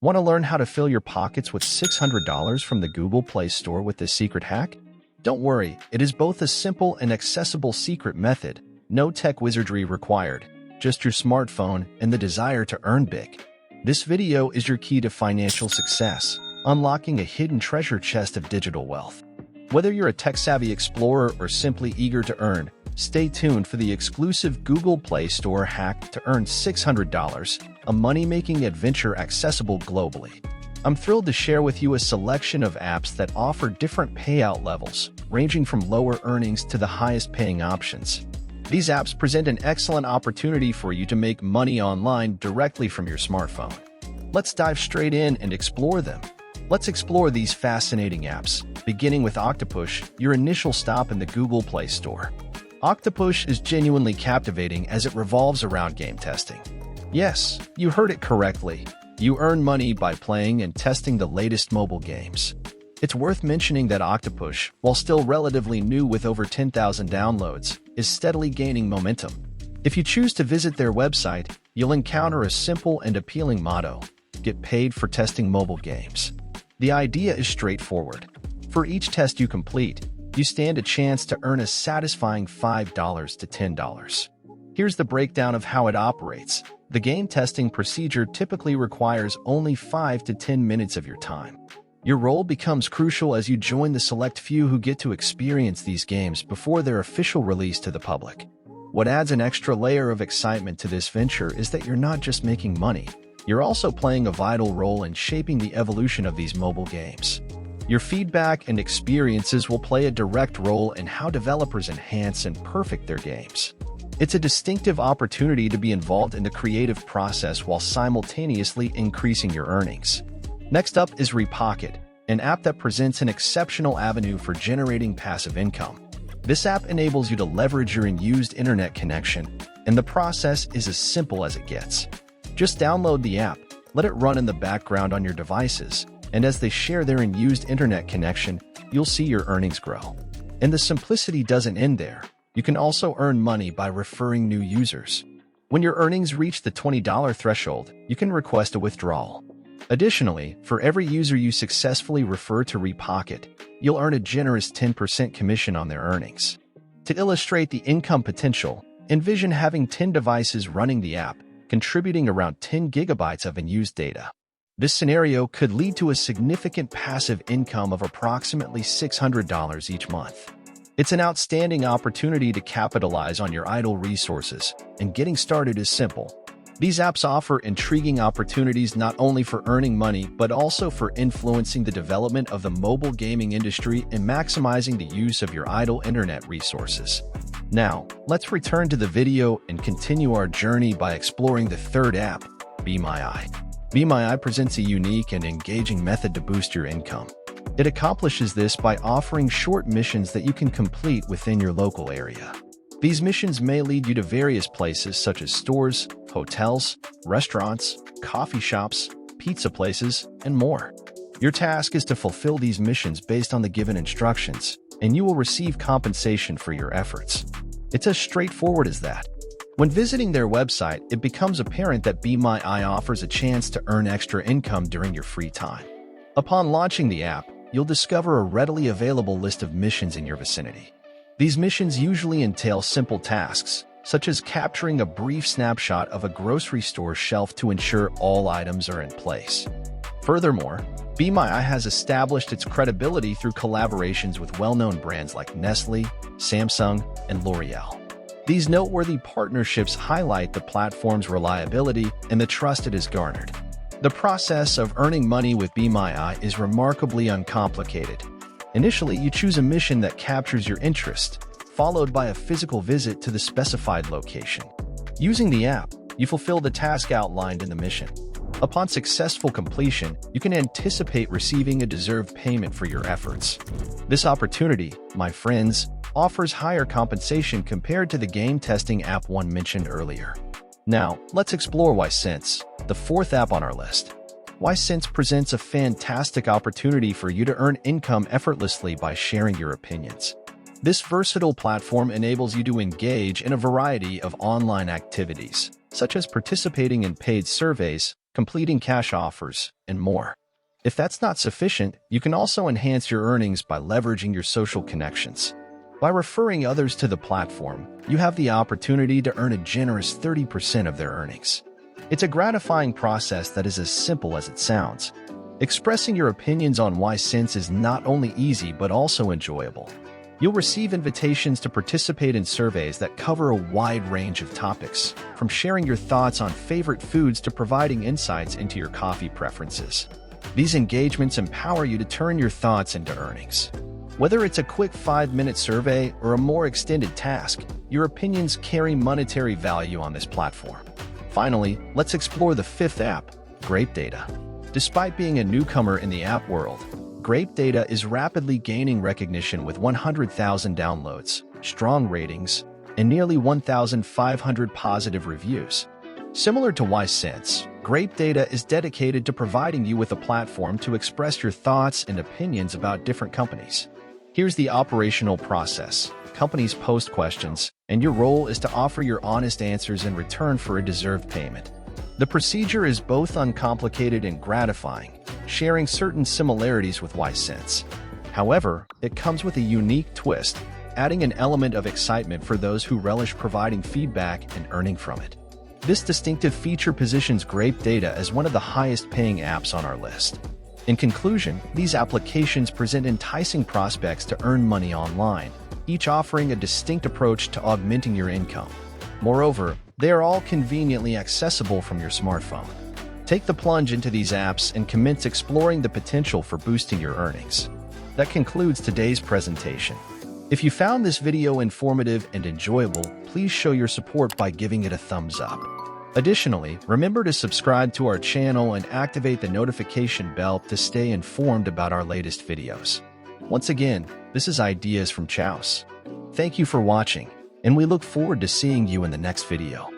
Want to learn how to fill your pockets with $600 from the Google Play Store with this secret hack? Don't worry, it is both a simple and accessible secret method, no tech wizardry required, just your smartphone and the desire to earn big. This video is your key to financial success, unlocking a hidden treasure chest of digital wealth. Whether you're a tech-savvy explorer or simply eager to earn, stay tuned for the exclusive Google Play Store hack to earn $600, a money-making adventure accessible globally. I'm thrilled to share with you a selection of apps that offer different payout levels, ranging from lower earnings to the highest-paying options. These apps present an excellent opportunity for you to make money online directly from your smartphone. Let's dive straight in and explore them. Let's explore these fascinating apps, beginning with Octopush, your initial stop in the Google Play Store. Octopush is genuinely captivating as it revolves around game testing. Yes, you heard it correctly. You earn money by playing and testing the latest mobile games. It's worth mentioning that Octopush, while still relatively new with over 10,000 downloads, is steadily gaining momentum. If you choose to visit their website, you'll encounter a simple and appealing motto: get paid for testing mobile games. The idea is straightforward. For each test you complete, you stand a chance to earn a satisfying $5 to $10. Here's the breakdown of how it operates. The game testing procedure typically requires only 5 to 10 minutes of your time. Your role becomes crucial as you join the select few who get to experience these games before their official release to the public. What adds an extra layer of excitement to this venture is that you're not just making money, you're also playing a vital role in shaping the evolution of these mobile games. Your feedback and experiences will play a direct role in how developers enhance and perfect their games. It's a distinctive opportunity to be involved in the creative process while simultaneously increasing your earnings. Next up is Repocket, an app that presents an exceptional avenue for generating passive income. This app enables you to leverage your unused internet connection, and the process is as simple as it gets. Just download the app, let it run in the background on your devices, and as they share their unused internet connection, you'll see your earnings grow. And the simplicity doesn't end there. You can also earn money by referring new users. When your earnings reach the $20 threshold, you can request a withdrawal. Additionally, for every user you successfully refer to Repocket, you'll earn a generous 10% commission on their earnings. To illustrate the income potential, envision having 10 devices running the app, contributing around 10 gigabytes of unused data. This scenario could lead to a significant passive income of approximately $600 each month. It's an outstanding opportunity to capitalize on your idle resources, and getting started is simple. These apps offer intriguing opportunities not only for earning money but also for influencing the development of the mobile gaming industry and maximizing the use of your idle internet resources. Now, let's return to the video and continue our journey by exploring the third app, BeMyEye. BeMyEye presents a unique and engaging method to boost your income. It accomplishes this by offering short missions that you can complete within your local area. These missions may lead you to various places such as stores, hotels, restaurants, coffee shops, pizza places, and more. Your task is to fulfill these missions based on the given instructions, and you will receive compensation for your efforts. It's as straightforward as that. When visiting their website, it becomes apparent that BeMyEye offers a chance to earn extra income during your free time. Upon launching the app, you'll discover a readily available list of missions in your vicinity. These missions usually entail simple tasks, such as capturing a brief snapshot of a grocery store shelf to ensure all items are in place. Furthermore, BeMyEye has established its credibility through collaborations with well-known brands like Nestle, Samsung, and L'Oreal. These noteworthy partnerships highlight the platform's reliability and the trust it has garnered. The process of earning money with BeMyEye is remarkably uncomplicated. Initially, you choose a mission that captures your interest, followed by a physical visit to the specified location. Using the app, you fulfill the task outlined in the mission. Upon successful completion, you can anticipate receiving a deserved payment for your efforts. This opportunity, my friends, offers higher compensation compared to the game testing app one mentioned earlier. Now, let's explore Ysense, the fourth app on our list. Ysense presents a fantastic opportunity for you to earn income effortlessly by sharing your opinions. This versatile platform enables you to engage in a variety of online activities, such as participating in paid surveys, completing cash offers, and more. If that's not sufficient, you can also enhance your earnings by leveraging your social connections. By referring others to the platform, you have the opportunity to earn a generous 30% of their earnings. It's a gratifying process that is as simple as it sounds. Expressing your opinions on why cents is not only easy but also enjoyable. You'll receive invitations to participate in surveys that cover a wide range of topics, from sharing your thoughts on favorite foods to providing insights into your coffee preferences. These engagements empower you to turn your thoughts into earnings. Whether it's a quick 5-minute survey or a more extended task, your opinions carry monetary value on this platform. Finally, let's explore the fifth app, Grape Data. Despite being a newcomer in the app world, Grape Data is rapidly gaining recognition with 100,000 downloads, strong ratings, and nearly 1,500 positive reviews. Similar to Why Cents, Grape Data is dedicated to providing you with a platform to express your thoughts and opinions about different companies. Here's the operational process. Companies post questions, and your role is to offer your honest answers in return for a deserved payment. The procedure is both uncomplicated and gratifying, sharing certain similarities with Why Cents. However, it comes with a unique twist, adding an element of excitement for those who relish providing feedback and earning from it. This distinctive feature positions Grape Data as one of the highest-paying apps on our list. In conclusion, these applications present enticing prospects to earn money online, each offering a distinct approach to augmenting your income. Moreover, they are all conveniently accessible from your smartphone. Take the plunge into these apps and commence exploring the potential for boosting your earnings. That concludes today's presentation. If you found this video informative and enjoyable, please show your support by giving it a thumbs up. Additionally, remember to subscribe to our channel and activate the notification bell to stay informed about our latest videos. Once again, this is Ideas from Chaos. Thank you for watching, and we look forward to seeing you in the next video.